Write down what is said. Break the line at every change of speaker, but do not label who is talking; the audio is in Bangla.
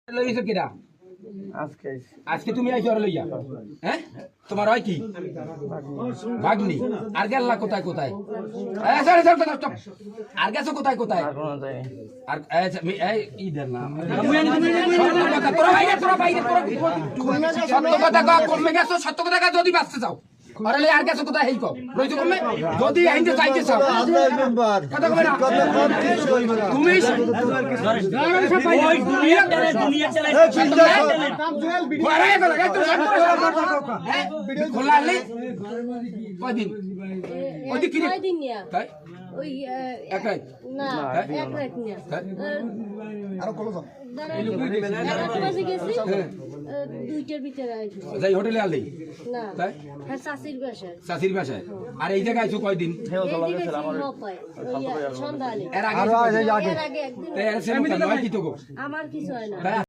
লইছো কিরা আজকে তুমি আইছো আর লইয়া হ্যাঁ তোমার হয় কি ভাগ্নি আর গেল্লা কোথায় কোথায় আর গেছো কোথায় কোথায় আর এই ইদের না সত্য কথা কমে গেছো সত্য কথা যদি বাঁচতে চাও আরে আর গেছো কোথায় হেই কম রইছো কমে যদি আইতে চাইতে চাও কথা কমে না তুমি ওই দুনিয়া চালাই খোলালে কয়দিন ওইদিক কি কয়দিন নিয়া তাই ওই এক রাত না এক রাত নিয়া আর কত দুইটার ভিতরে আইছি যাই হোটেলে আলি না তাই হ্যাঁ শাশির বাসায় আর এই জায়গায় আইছো কয়দিন সন্ধ্যা এর আগে একদিন আমার কিছু হয় না